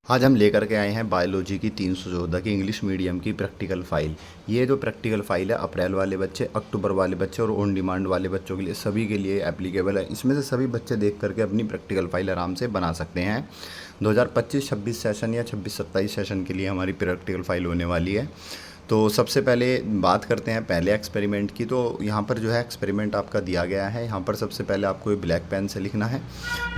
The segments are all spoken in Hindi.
आज हम लेकर के आए हैं बायोलॉजी की 314 की इंग्लिश मीडियम की प्रैक्टिकल फ़ाइल। ये जो प्रैक्टिकल फ़ाइल है अप्रैल वाले बच्चे, अक्टूबर वाले बच्चे और ऑन डिमांड वाले बच्चों के लिए सभी के लिए एप्लीकेबल है। इसमें से सभी बच्चे देख करके अपनी प्रैक्टिकल फ़ाइल आराम से बना सकते हैं। 2025-26 सेशन या 26-27 सेशन के लिए हमारी प्रैक्टिकल फ़ाइल होने वाली है। तो सबसे पहले बात करते हैं पहले एक्सपेरिमेंट की। तो यहाँ पर जो है एक्सपेरिमेंट आपका दिया गया है। यहाँ पर सबसे पहले आपको ये ब्लैक पेन से लिखना है।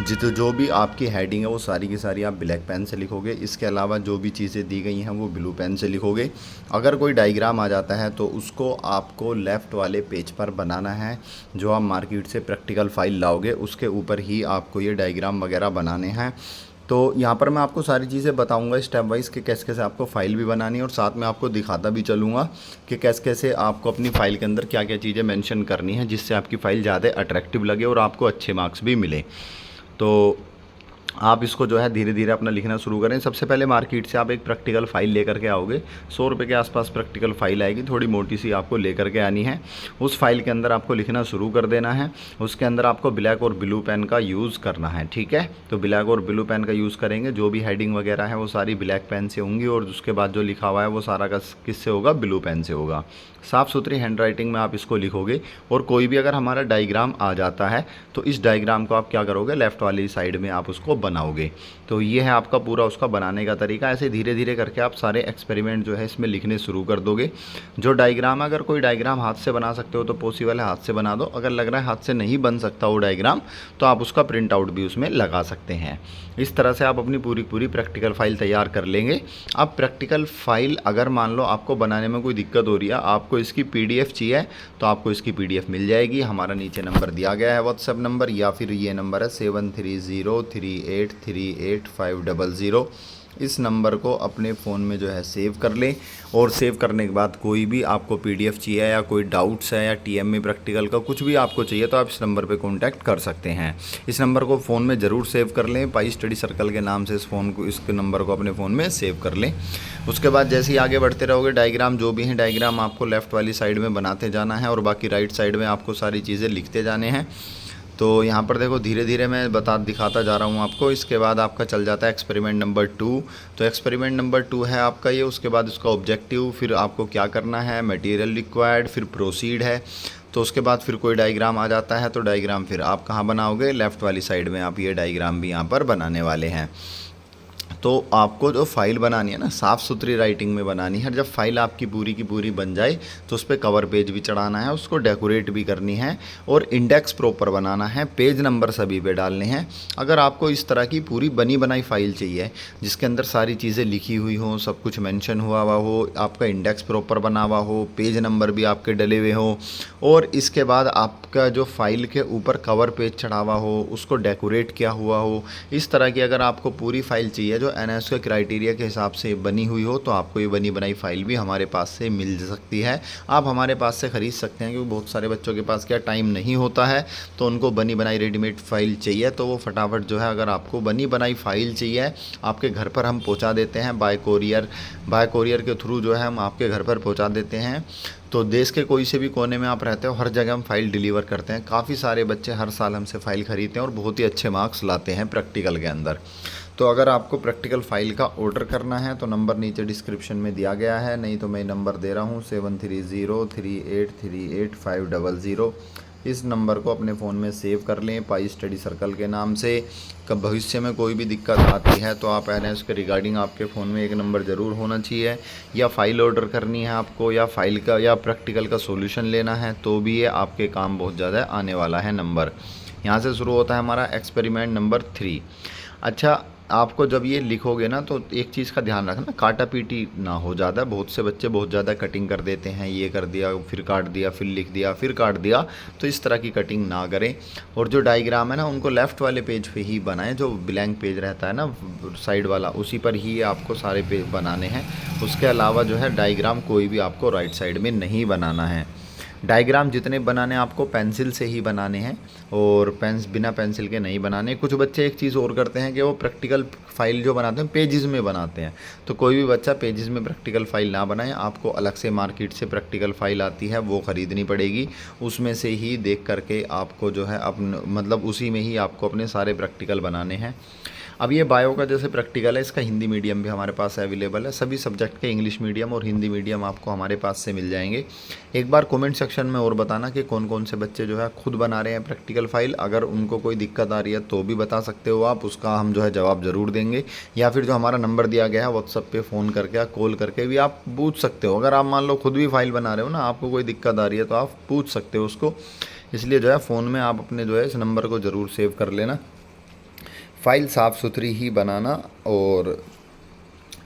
जो भी आपकी हेडिंग है वो सारी की सारी आप ब्लैक पेन से लिखोगे। इसके अलावा जो भी चीज़ें दी गई हैं वो ब्लू पेन से लिखोगे। अगर कोई डायग्राम आ जाता है तो उसको आपको लेफ़्ट वाले पेज पर बनाना है। जो आप मार्केट से प्रैक्टिकल फ़ाइल लाओगे उसके ऊपर ही आपको ये डायग्राम वगैरह बनाने हैं। तो यहाँ पर मैं आपको सारी चीज़ें बताऊंगा स्टेप वाइज कि कैसे कैसे आपको फ़ाइल भी बनानी है, और साथ में आपको दिखाता भी चलूँगा कि कैसे कैसे आपको अपनी फ़ाइल के अंदर क्या क्या चीज़ें मेंशन करनी है जिससे आपकी फ़ाइल ज़्यादा अट्रैक्टिव लगे और आपको अच्छे मार्क्स भी मिले। तो आप इसको जो है धीरे धीरे अपना लिखना शुरू करें। सबसे पहले मार्केट से आप एक प्रैक्टिकल फ़ाइल लेकर के आओगे। 100 रुपये के आसपास प्रैक्टिकल फ़ाइल आएगी, थोड़ी मोटी सी आपको लेकर के आनी है। उस फाइल के अंदर आपको लिखना शुरू कर देना है। उसके अंदर आपको ब्लैक और ब्लू पेन का यूज़ करना है, ठीक है। तो ब्लैक और ब्लू पेन का यूज़ करेंगे। जो भी हेडिंग वगैरह है वो सारी ब्लैक पेन से होंगी और उसके बाद जो लिखा हुआ है वो सारा का किससे होगा, ब्लू पेन से होगा। साफ़ सुथरी हैंड राइटिंग में आप इसको लिखोगे। और कोई भी अगर हमारा डायग्राम आ जाता है तो इस डायग्राम को आप क्या करोगे, लेफ़्ट वाली साइड में आप उसको बनाओगे। तो ये है आपका पूरा उसका बनाने का तरीका। ऐसे धीरे धीरे करके आप सारे एक्सपेरिमेंट जो है इसमें लिखने शुरू कर दोगे। जो डायग्राम, अगर कोई डायग्राम हाथ से बना सकते हो तो पॉसिबल है हाथ से बना दो। अगर लग रहा है हाथ से नहीं बन सकता वो डायग्राम तो आप उसका प्रिंट आउट भी उसमें लगा सकते हैं। इस तरह से आप अपनी पूरी प्रैक्टिकल फ़ाइल तैयार कर लेंगे। अब प्रैक्टिकल फ़ाइल अगर मान लो आपको बनाने में कोई दिक्कत हो रही है, आपको इसकी PDF चाहिए तो आपको इसकी PDF मिल जाएगी। हमारा नीचे नंबर दिया गया है व्हाट्सएप नंबर, या फिर ये नंबर है 7303838500। इस नंबर को अपने फ़ोन में जो है सेव कर लें। और सेव करने के बाद कोई भी आपको PDF चाहिए या कोई डाउट्स है या TM प्रैक्टिकल का कुछ भी आपको चाहिए तो आप इस नंबर पे कांटेक्ट कर सकते हैं। इस नंबर को फ़ोन में ज़रूर सेव कर लें। पाई स्टडी सर्कल के नाम से इस नंबर को अपने फ़ोन में सेव कर लें। उसके बाद जैसे ही आगे बढ़ते रहोगे, डायग्राम जो भी हैं डायग्राम आपको लेफ़्ट वाली साइड में बनाते जाना है और बाकी राइट साइड में आपको सारी चीज़ें लिखते जाने हैं। तो यहाँ पर देखो धीरे धीरे मैं दिखाता जा रहा हूँ आपको। इसके बाद आपका चल जाता है एक्सपेरिमेंट नंबर 2। तो एक्सपेरिमेंट नंबर 2 है आपका ये। उसके बाद उसका ऑब्जेक्टिव, फिर आपको क्या करना है, मटेरियल रिक्वायर्ड, फिर प्रोसीड है। तो उसके बाद फिर कोई डायग्राम आ जाता है तो डायग्राम फिर आप कहाँ बनाओगे, लेफ़्ट वाली साइड में आप ये डायग्राम भी यहाँ पर बनाने वाले हैं। तो आपको जो फाइल बनानी है ना, साफ़ सुथरी राइटिंग में बनानी है। जब फाइल आपकी पूरी की पूरी बन जाए तो उस पर कवर पेज भी चढ़ाना है, उसको डेकोरेट भी करनी है और इंडेक्स प्रॉपर बनाना है। पेज नंबर सभी पे डालने हैं। अगर आपको इस तरह की पूरी बनी बनाई फाइल चाहिए जिसके अंदर सारी चीज़ें लिखी हुई हों, सब कुछ मेंशन हुआ हुआ हो, आपका इंडेक्स प्रॉपर बना हुआ हो, पेज नंबर भी आपके डले हुए हों, और इसके बाद आपका जो फाइल के ऊपर कवर पेज चढ़ा हुआ हो, उसको डेकोरेट किया हुआ हो, इस तरह की अगर आपको पूरी फाइल चाहिए जो NIOSH के क्राइटेरिया के हिसाब से बनी हुई हो तो आपको ये बनी बनाई फ़ाइल भी हमारे पास से मिल सकती है। आप हमारे पास से ख़रीद सकते हैं क्योंकि बहुत सारे बच्चों के पास क्या टाइम नहीं होता है, तो उनको बनी बनाई रेडीमेड फ़ाइल चाहिए। तो वो फटाफट जो है, अगर आपको बनी बनाई फ़ाइल चाहिए आपके घर पर हम पहुंचा देते हैं बाय कोरियर के थ्रू जो है हम आपके घर पर पहुंचा देते हैं। तो देश के कोई से भी कोने में आप रहते हो, हर जगह हम फ़ाइल डिलीवर करते हैं। काफ़ी सारे बच्चे हर साल हमसे फ़ाइल ख़रीदते हैं और बहुत ही अच्छे मार्क्स लाते हैं प्रैक्टिकल के अंदर। तो अगर आपको प्रैक्टिकल फ़ाइल का ऑर्डर करना है तो नंबर नीचे डिस्क्रिप्शन में दिया गया है, नहीं तो मैं नंबर दे रहा हूँ 7303838500। इस नंबर को अपने फ़ोन में सेव कर लें पाई स्टडी सर्कल के नाम से। कब भविष्य में कोई भी दिक्कत आती है तो आप NIOSH के रिगार्डिंग आपके फ़ोन में एक नंबर ज़रूर होना चाहिए। या फ़ाइल ऑर्डर करनी है आपको, या फ़ाइल का या प्रैक्टिकल का सोल्यूशन लेना है तो भी ये आपके काम बहुत ज़्यादा आने वाला है। नंबर यहाँ से शुरू होता है हमारा एक्सपेरिमेंट नंबर 3। अच्छा, आपको जब ये लिखोगे ना तो एक चीज़ का ध्यान रखना, काटा पीटी ना हो ज़्यादा। बहुत से बच्चे बहुत ज़्यादा कटिंग कर देते हैं, ये कर दिया फिर काट दिया फिर लिख दिया फिर काट दिया, तो इस तरह की कटिंग ना करें। और जो डायग्राम है ना उनको लेफ़्ट वाले पेज पे ही बनाएं, जो ब्लैंक पेज रहता है ना साइड वाला, उसी पर ही आपको सारे पेज बनाने हैं। उसके अलावा जो है डायग्राम कोई भी आपको राइट साइड में नहीं बनाना है। डायग्राम जितने बनाने आपको पेंसिल से ही बनाने हैं और बिना पेंसिल के नहीं बनाने। कुछ बच्चे एक चीज़ और करते हैं कि वो प्रैक्टिकल फ़ाइल जो बनाते हैं पेजेस में बनाते हैं। तो कोई भी बच्चा पेजेस में प्रैक्टिकल फ़ाइल ना बनाए, आपको अलग से मार्केट से प्रैक्टिकल फ़ाइल आती है वो ख़रीदनी पड़ेगी। उसमें से ही देख करके आपको जो है उसी में ही आपको अपने सारे प्रैक्टिकल बनाने हैं। अब ये बायो का जैसे प्रैक्टिकल है, इसका हिंदी मीडियम भी हमारे पास अवेलेबल है। सभी सब्जेक्ट के इंग्लिश मीडियम और हिंदी मीडियम आपको हमारे पास से मिल जाएंगे। एक बार कमेंट सेक्शन में और बताना कि कौन कौन से बच्चे जो है खुद बना रहे हैं प्रैक्टिकल फाइल। अगर उनको कोई दिक्कत आ रही है तो भी बता सकते हो आप, उसका हम जो है जवाब ज़रूर देंगे। या फिर जो हमारा नंबर दिया गया है व्हाट्सअप पे फ़ोन करके या कॉल करके भी आप पूछ सकते हो। अगर आप मान लो खुद भी फाइल बना रहे हो ना, आपको कोई दिक्कत आ रही है तो आप पूछ सकते हो उसको। इसलिए जो है फ़ोन में आप अपने जो है इस नंबर को ज़रूर सेव कर लेना। फ़ाइल साफ़ सुथरी ही बनाना। और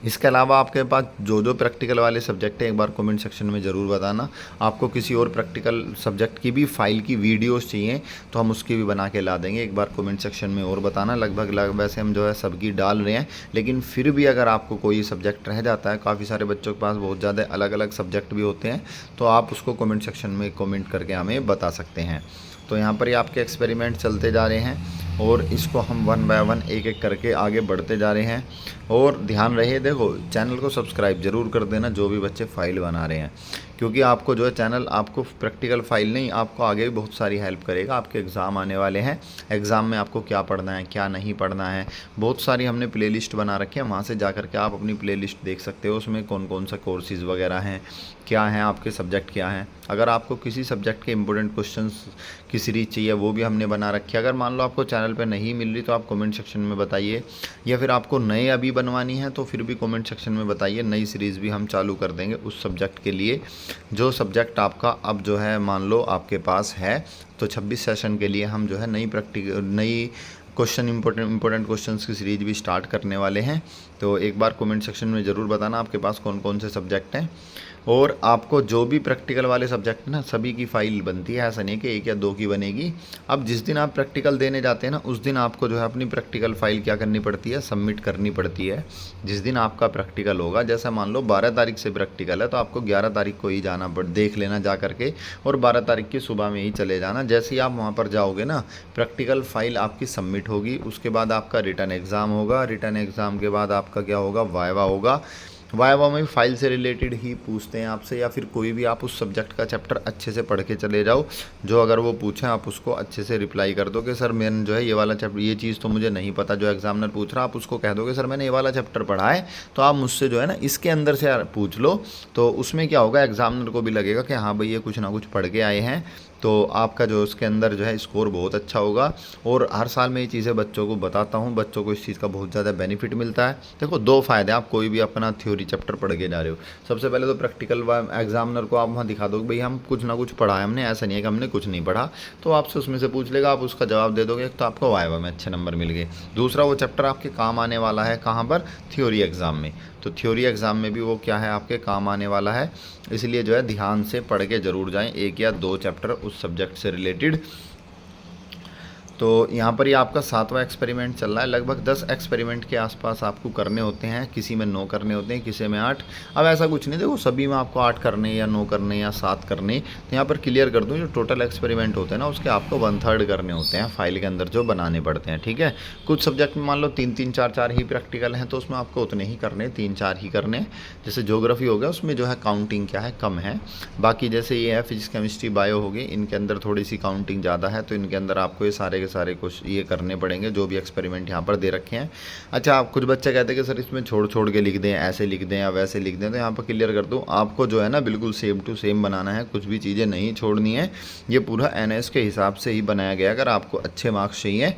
इसके अलावा आपके पास जो जो प्रैक्टिकल वाले सब्जेक्ट हैं एक बार कमेंट सेक्शन में ज़रूर बताना। आपको किसी और प्रैक्टिकल सब्जेक्ट की भी फाइल की वीडियोस चाहिए तो हम उसकी भी बना के ला देंगे। एक बार कमेंट सेक्शन में और बताना। लगभग वैसे हम जो है सबकी डाल रहे हैं, लेकिन फिर भी अगर आपको कोई सब्जेक्ट रह जाता है, काफ़ी सारे बच्चों के पास बहुत ज़्यादा अलग अलग सब्जेक्ट भी होते हैं, तो आप उसको कमेंट सेक्शन में कमेंट करके हमें बता सकते हैं। तो यहाँ पर ही आपके एक्सपेरिमेंट चलते जा रहे हैं और इसको हम वन बाय वन एक एक करके आगे बढ़ते जा रहे हैं। और ध्यान रहे, देखो चैनल को सब्सक्राइब ज़रूर कर देना जो भी बच्चे फ़ाइल बना रहे हैं, क्योंकि आपको जो है चैनल आपको प्रैक्टिकल फ़ाइल नहीं, आपको आगे भी बहुत सारी हेल्प करेगा। आपके एग्ज़ाम आने वाले हैं, एग्ज़ाम में आपको क्या पढ़ना है क्या नहीं पढ़ना है, बहुत सारी हमने प्लेलिस्ट बना रखी है। वहाँ से जा करके आप अपनी प्लेलिस्ट देख सकते हो, उसमें कौन कौन सा कोर्सेज़ वगैरह हैं, क्या हैं आपके सब्जेक्ट क्या हैं। अगर आपको किसी सब्जेक्ट के इंपॉर्टेंट क्वेश्चंस की सीरीज़ चाहिए वो भी हमने बना रखी है। अगर मान लो आपको चैनल पे नहीं मिल रही तो आप कमेंट सेक्शन में बताइए, या फिर आपको नए अभी बनवानी है तो फिर भी कमेंट सेक्शन में बताइए। नई सीरीज़ भी हम चालू कर देंगे उस सब्जेक्ट के लिए जो सब्जेक्ट आपका अब जो है मान लो आपके पास है। तो 26 सेशन के लिए हम जो है नई क्वेश्चन इंपॉर्टेंट क्वेश्चंस की सीरीज भी स्टार्ट करने वाले हैं। तो एक बार कमेंट सेक्शन में ज़रूर बताना आपके पास कौन कौन से सब्जेक्ट हैं। और आपको जो भी प्रैक्टिकल वाले सब्जेक्ट ना सभी की फ़ाइल बनती है, ऐसा नहीं कि एक या दो की बनेगी। अब जिस दिन आप प्रैक्टिकल देने जाते हैं ना, उस दिन आपको जो है अपनी प्रैक्टिकल फ़ाइल क्या करनी पड़ती है, सबमिट करनी पड़ती है। जिस दिन आपका प्रैक्टिकल होगा, जैसा मान लो 12 तारीख से प्रैक्टिकल है तो आपको 11 तारीख को ही जाना देख लेना जा करके, और 12 तारीख की सुबह में ही चले जाना। जैसे ही आप वहाँ पर जाओगे ना, प्रैक्टिकल फ़ाइल आपकी सबमिट होगी। उसके बाद आपका रिटन एग्ज़ाम होगा। रिटन एग्ज़ाम के बाद आपका क्या होगा, वाइवा होगा। वाइवा में फाइल से रिलेटेड ही पूछते हैं आपसे, या फिर कोई भी आप उस सब्जेक्ट का चैप्टर अच्छे से पढ़ के चले जाओ। जो अगर वो पूछें आप उसको अच्छे से रिप्लाई कर दो कि सर मैंने जो है ये वाला चैप्टर, ये चीज़ तो मुझे नहीं पता। जो एग्जामिनर पूछ रहा, आप उसको कह दोगे सर मैंने ये वाला चैप्टर पढ़ा है, तो आप मुझसे जो है ना इसके अंदर से पूछ लो। तो उसमें क्या होगा, एग्जामिनर को भी लगेगा कि हाँ भाई ये कुछ ना कुछ पढ़ के आए हैं, तो आपका जो उसके अंदर जो है स्कोर बहुत अच्छा होगा। और हर साल मैं ये चीज़ें बच्चों को बताता हूँ, बच्चों को इस चीज़ का बहुत ज़्यादा बेनिफिट मिलता है। देखो दो फ़ायदे, आप कोई भी अपना थ्योरी चैप्टर पढ़ के जा रहे हो, सबसे पहले तो प्रैक्टिकल एग्जामिनर को आप वहाँ दिखा दो कि भाई हम कुछ ना कुछ पढ़ा है हमने, ऐसा नहीं है कि हमने कुछ नहीं पढ़ा। तो आपसे उसमें से पूछ लेगा, आप उसका जवाब दे दोगे, तो आपको वाइवा में अच्छे नंबर मिल गए। दूसरा, वो चैप्टर आपके काम आने वाला है कहाँ पर, थ्योरी एग्ज़ाम में। तो थ्योरी एग्ज़ाम में भी वो क्या है, आपके काम आने वाला है। इसलिए जो है ध्यान से पढ़ के ज़रूर जाएं, एक या दो चैप्टर उस सब्जेक्ट से रिलेटेड। तो यहाँ पर ही आपका 7वां एक्सपेरिमेंट चल रहा है। लगभग 10 एक्सपेरिमेंट के आसपास आपको करने होते हैं, किसी में 9 करने होते हैं, किसी में 8। अब ऐसा कुछ नहीं, देखो सभी में आपको 8 करने या 9 करने या 7 करने। तो यहाँ पर क्लियर कर दूँ, जो टोटल एक्सपेरिमेंट होते हैं ना उसके आपको 1/3 करने होते हैं फाइल के अंदर जो बनाने पड़ते हैं, ठीक है। कुछ सब्जेक्ट में मान लो 3-3, 4-4 ही प्रैक्टिकल हैं, तो उसमें आपको उतने ही करने, 3-4 ही करने। जैसे ज्योग्राफी हो गया, उसमें जो है काउंटिंग क्या है, कम है। बाकी जैसे ये है फिजिक्स, केमिस्ट्री, बायो हो गई, इनके अंदर थोड़ी सी काउंटिंग ज़्यादा है, तो इनके अंदर आपको ये सारे कुछ ये करने पड़ेंगे जो भी एक्सपेरिमेंट यहाँ पर दे रखे हैं। अच्छा, आप कुछ बच्चे कहते हैं कि सर इसमें छोड़ छोड़ के लिख दें, ऐसे लिख दें या वैसे लिख दें, तो यहाँ पर क्लियर कर दूँ, आपको जो है ना बिल्कुल सेम टू सेम बनाना है, कुछ भी चीज़ें नहीं छोड़नी है। ये पूरा NS के हिसाब से ही बनाया गया। अगर आपको अच्छे मार्क्स चाहिए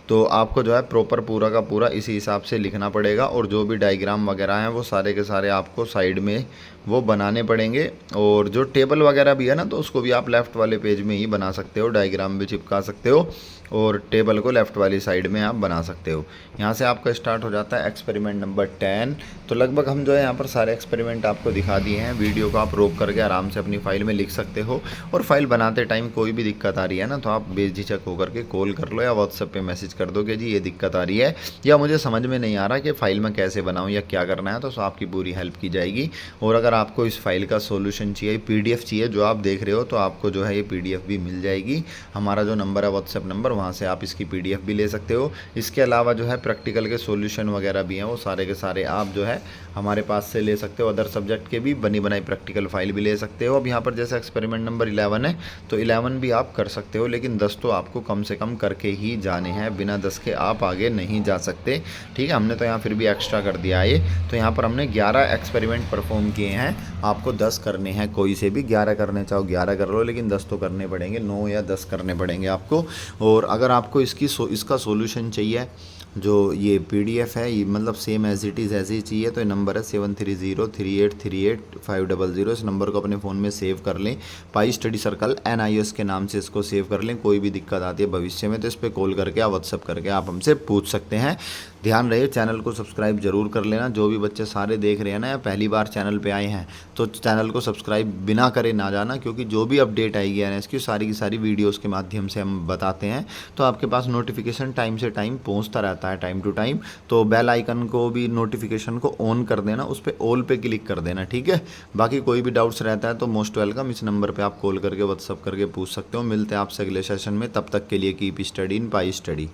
तो आपको जो है प्रॉपर पूरा का पूरा इसी हिसाब से लिखना पड़ेगा। और जो भी डायग्राम वगैरह हैं वो सारे के सारे आपको साइड में वो बनाने पड़ेंगे। और जो टेबल वगैरह भी है ना, तो उसको भी आप लेफ़्ट वाले पेज में ही बना सकते हो, डायग्राम भी चिपका सकते हो और टेबल को लेफ़्ट वाली साइड में आप बना सकते हो। यहाँ से आपका स्टार्ट हो जाता है एक्सपेरिमेंट नंबर 10। तो लगभग हम जो है यहाँ पर सारे एक्सपेरिमेंट आपको दिखा दिए हैं। वीडियो को आप रोक करके आराम से अपनी फ़ाइल में लिख सकते हो। और फाइल बनाते टाइम कोई भी दिक्कत आ रही है ना, तो आप बेझिझक होकर के कॉल कर लो या व्हाट्सएप पे मैसेज कर दो कि जी ये दिक्कत आ रही है, या मुझे समझ में नहीं आ रहा कि फ़ाइल में कैसे बनाऊँ या क्या करना है, तो आपकी पूरी हेल्प की जाएगी। और अगर आपको इस फाइल का सोल्यूशन चाहिए, PDF चाहिए जो आप देख रहे हो, तो आपको जो है ये PDF भी मिल जाएगी। हमारा जो नंबर है व्हाट्सएप नंबर वहाँ से आप इसकी PDF भी ले सकते हो। इसके अलावा जो है प्रैक्टिकल के सॉल्यूशन वगैरह भी हैं, वो सारे के सारे आप जो है हमारे पास से ले सकते हो। अदर सब्जेक्ट के भी बनी बनाई प्रैक्टिकल फाइल भी ले सकते हो। अब यहाँ पर जैसे एक्सपेरिमेंट नंबर 11 है तो 11 भी आप कर सकते हो, लेकिन 10 तो आपको कम से कम करके ही जाने हैं, बिना 10 के आप आगे नहीं जा सकते। ठीक है, हमने तो यहाँ फिर भी एक्स्ट्रा कर दिया है। तो यहाँ पर हमने 11 एक्सपेरिमेंट परफॉर्म किए हैं, आपको 10 करने हैं। कोई से भी 11 करने चाहो 11 कर लो, लेकिन 10 तो करने पड़ेंगे, 9 या 10 करने पड़ेंगे आपको। और अगर आपको इसका सॉल्यूशन चाहिए, जो ये PDF है, ये मतलब सेम एज इट इज़ ऐसे ही चाहिए, तो ये नंबर है 7303838500। इस नंबर को अपने फ़ोन में सेव कर लें, पाई स्टडी सर्कल NIS के नाम से इसको सेव कर लें। कोई भी दिक्कत आती है भविष्य में तो इस पर कॉल करके या व्हाट्सअप करके आप हमसे पूछ सकते हैं। ध्यान रहे चैनल को सब्सक्राइब जरूर कर लेना। जो भी बच्चे सारे देख रहे हैं ना या पहली बार चैनल पे आए हैं तो चैनल को सब्सक्राइब बिना करे ना जाना, क्योंकि जो भी अपडेट आएगी NS की सारी की सारी वीडियोस के माध्यम से हम बताते हैं, तो आपके पास नोटिफिकेशन टाइम से टाइम पहुंचता रहता है, टाइम टू टाइम। तो बेल आइकन को भी नोटिफिकेशन को ऑन कर देना, उस पर ऑल पे क्लिक कर देना, ठीक है। बाकी कोई भी डाउट्स रहता है तो मोस्ट वेलकम, इस नंबर पर आप कॉल करके व्हाट्सअप करके पूछ सकते हो। मिलते हैं आपसे अगले सेशन में, तब तक के लिए keep study in pi study.